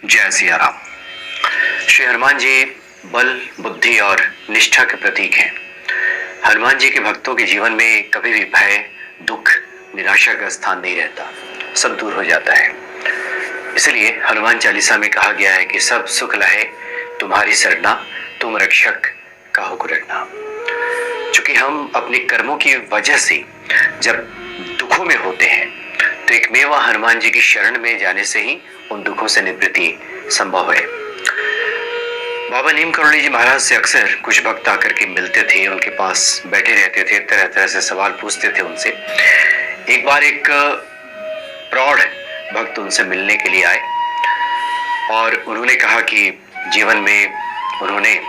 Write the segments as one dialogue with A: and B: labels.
A: जय सिया राम। श्री हनुमान जी बल, बुद्धि और निष्ठा के प्रतीक हैं। हनुमान जी के भक्तों के जीवन में कभी भी भय, दुख, निराशा का स्थान नहीं रहता, सब दूर हो जाता है। इसलिए हनुमान चालीसा में कहा गया है कि सब सुख लहे तुम्हारी सरना, तुम रक्षक काहू को डरना। चूंकि हम अपने कर्मों की वजह से जब दुखों में होते हैं तो एक मेवा हनुमान जी की शरण में जाने से ही उन दुखों से निवृत्ति संभव है। बाबा नीम करोली जी महाराज से अक्सर कुछ भक्त आकर के मिलते थे, उनके पास बैठे रहते थे, तरह तरह से सवाल पूछते थे उनसे। एक बार एक प्रौढ़ भक्त उनसे मिलने के लिए आए और उन्होंने कहा कि जीवन में उन्होंने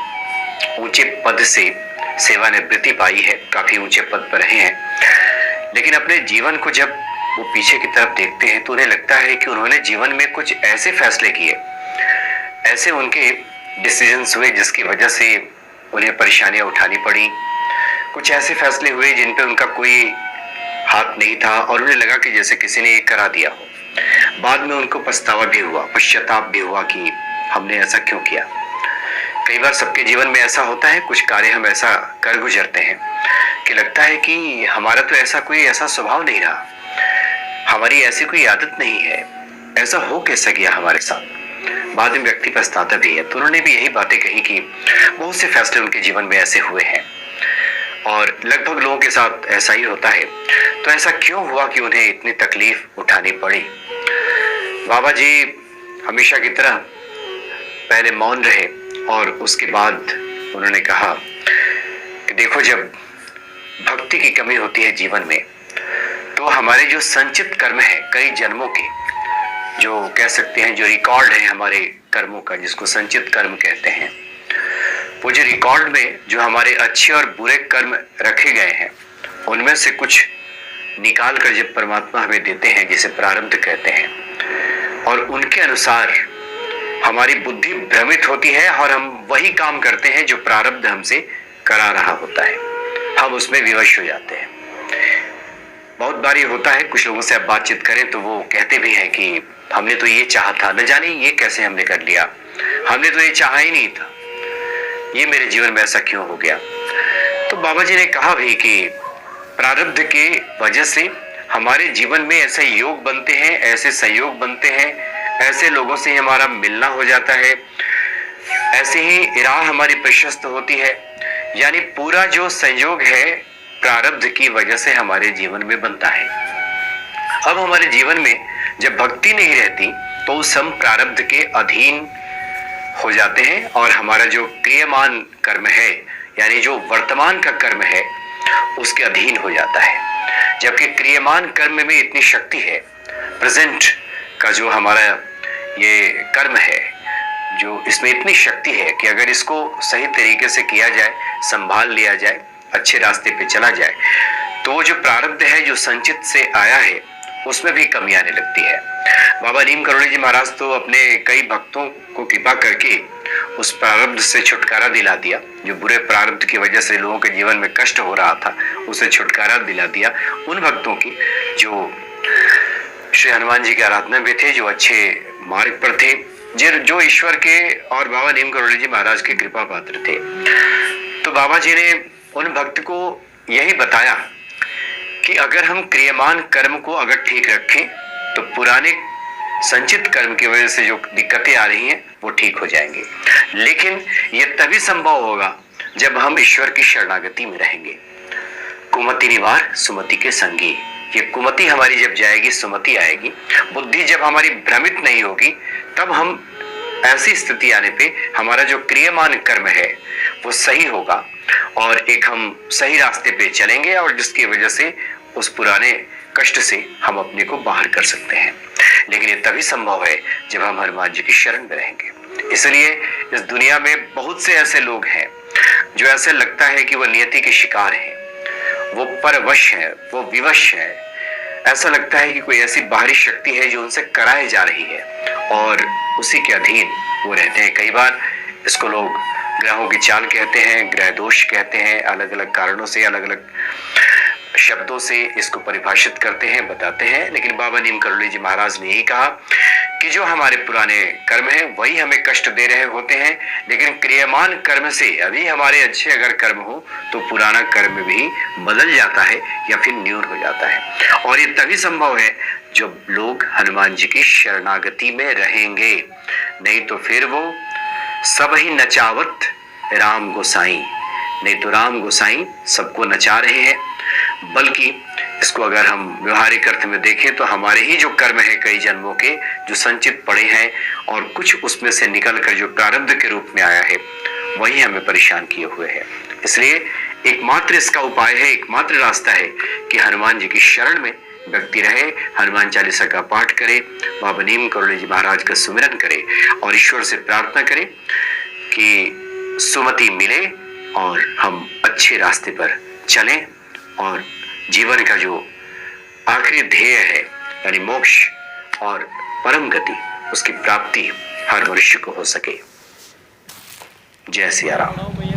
A: ऊंचे पद से सेवानिवृत्ति पाई है, काफी ऊंचे पद पर रहे हैं, लेकिन अपने जीवन को जब वो पीछे की तरफ देखते हैं तो उन्हें लगता है कि उन्होंने जीवन में कुछ ऐसे फैसले किए, ऐसे उनके डिसीजंस हुए जिसकी वजह से उन्हें परेशानियां उठानी पड़ी। कुछ ऐसे फैसले हुए जिन पे उनका कोई हाथ नहीं था और उन्हें लगा कि जैसे किसी ने ये करा दिया हो। बाद में उनको पछतावा भी हुआ, पश्चाताप भी हुआ कि हमने ऐसा क्यों किया। कई बार सबके जीवन में ऐसा होता है, कुछ कार्य हम ऐसा कर गुजरते हैं कि लगता है कि हमारा तो ऐसा कोई ऐसा स्वभाव नहीं रहा, हमारी ऐसी कोई आदत नहीं है, ऐसा हो कैसा गया हमारे साथ। बाद में व्यक्ति पछताता भी है। तो उन्होंने भी यही बातें कही कि बहुत से फैसले उनके जीवन में ऐसे हुए हैं और लगभग लोगों के साथ ऐसा ही होता है। तो ऐसा क्यों हुआ कि उन्हें इतनी तकलीफ उठानी पड़ी। बाबा जी हमेशा की तरह पहले मौन रहे और उसके बाद उन्होंने कहा कि देखो, जब भक्ति की कमी होती है जीवन में तो हमारे जो संचित कर्म है, कई जन्मों के, जो कह सकते हैं जो रिकॉर्ड है हमारे कर्मों का, जिसको संचित कर्म कहते हैं, वो जो रिकॉर्ड में जो हमारे अच्छे और बुरे कर्म रखे गए हैं उनमें से कुछ निकाल कर जब परमात्मा हमें देते हैं, जिसे प्रारब्ध कहते हैं, और उनके अनुसार हमारी बुद्धि भ्रमित होती है और हम वही काम करते हैं जो प्रारब्ध हमसे करा रहा होता है, हम उसमें विवश हो जाते हैं। बहुत बार ये होता है, कुछ लोगों से आप बातचीत करें तो वो कहते भी हैं कि हमने तो ये चाहा था, न जाने ये कैसे हमने कर लिया, हमने तो ये चाहा ही नहीं था, ये मेरे जीवन में ऐसा क्यों हो गया। तो बाबा जी ने कहा भी कि प्रारब्ध के वजह से हमारे जीवन में ऐसे योग बनते हैं, ऐसे संयोग बनते हैं, ऐसे लोगों से हमारा मिलना हो जाता है, ऐसे ही राह हमारी प्रशस्त होती है। यानी पूरा जो संयोग है प्रारब्ध की वजह से हमारे जीवन में बनता है। अब हमारे जीवन में जब भक्ति नहीं रहती तो उस हम प्रारब्ध के अधीन हो जाते हैं और हमारा जो क्रियमान कर्म है, यानी जो वर्तमान का कर्म है, उसके अधीन हो जाता है। जबकि क्रियमान कर्म में इतनी शक्ति है, प्रेजेंट का जो हमारा ये कर्म है, जो इसमें इतनी शक्ति है कि अगर इसको सही तरीके से किया जाए, संभाल लिया जाए, अच्छे रास्ते पे चला जाए, तो जो प्रारब्ध है जो संचित से आया है उसमें भी कमी आने लगती है। बाबा नीम करोली जी महाराज तो अपने कई भक्तों को कृपा करके उस प्रारब्ध से छुटकारा दिला दिया, जो बुरे प्रारब्ध की वजह से लोगों के जीवन में कष्ट हो रहा था, उसे छुटकारा दिला दिया उन भक्तों की जो श्री हनुमान जी की आराधना में थे, जो अच्छे मार्ग पर थे, जो ईश्वर के और बाबा नीम करोली जी महाराज के कृपा पात्र थे। तो बाबा जी ने उन भक्त को यही बताया कि अगर हम क्रियमान कर्म को अगर ठीक रखें तो पुराने संचित कर्म की वजह से जो दिक्कतें आ रही हैं वो ठीक हो जाएंगे। लेकिन ये तभी संभव होगा जब हम ईश्वर की शरणागति में रहेंगे। कुमति निवार सुमति के संगी, ये कुमति हमारी जब जाएगी, सुमति आएगी, बुद्धि जब हमारी भ्रमित नहीं होगी, तब हम ऐसी स्थिति आने पे हमारा जो क्रियमान कर्म है वो सही होगा और एक हम सही रास्ते पे चलेंगे और जिसकी वजह से उस पुराने कष्ट से हम अपने को बाहर कर सकते हैं। लेकिन ये तभी संभव है जब हम हनुमान जी की शरण में रहेंगे। इसलिए इस दुनिया में बहुत से ऐसे लोग हैं जो ऐसे लगता है कि वो नियति के शिकार हैं, वो परवश है, वो विवश है, ऐसा लगता है कि कोई ऐसी बाहरी शक्ति है जो उनसे कराए जा रही है और उसी के अधीन वो रहते हैं। कई बार इसको लोग ग्रहों की चाल कहते हैं, ग्रह दोष कहते हैं, अलग अलग कारणों से अलग अलग शब्दों से इसको परिभाषित करते हैं, बताते हैं, लेकिन बाबा नीम करोली जी महाराज ने यही कहा कि जो हमारे पुराने कर्म हैं वही हमें कष्ट दे रहे होते हैं, लेकिन क्रियामान कर्म से अभी हमारे अच्छे अगर कर्म हो तो पुराना कर्म भी बदल जाता है या फिर न्यून हो जाता है। और ये तभी संभव है जब लोग हनुमान जी की शरणागति में रहेंगे, नहीं तो फिर वो सब ही नचावत राम गोसाई, नहीं तो राम गोसाई सबको नचा रहे हैं। बल्कि इसको अगर हम व्यवहारिक अर्थ में देखें तो हमारे ही जो कर्म है कई जन्मों के जो संचित पड़े हैं और कुछ उसमें से निकलकर जो प्रारब्ध के रूप में आया है वही हमें परेशान किए हुए है। इसलिए एकमात्र इसका उपाय है, एकमात्र रास्ता है कि हनुमान जी की शरण में व्यक्ति रहे, हनुमान चालीसा का पाठ करे, बाबा नीम करोली जी महाराज का सुमिरन करे और ईश्वर से प्रार्थना करे कि सुमति मिले और हम अच्छे रास्ते पर चलें और जीवन का जो आखिरी ध्येय है यानी मोक्ष और परम गति उसकी प्राप्ति हर मनुष्य को हो सके। जय सिया राम।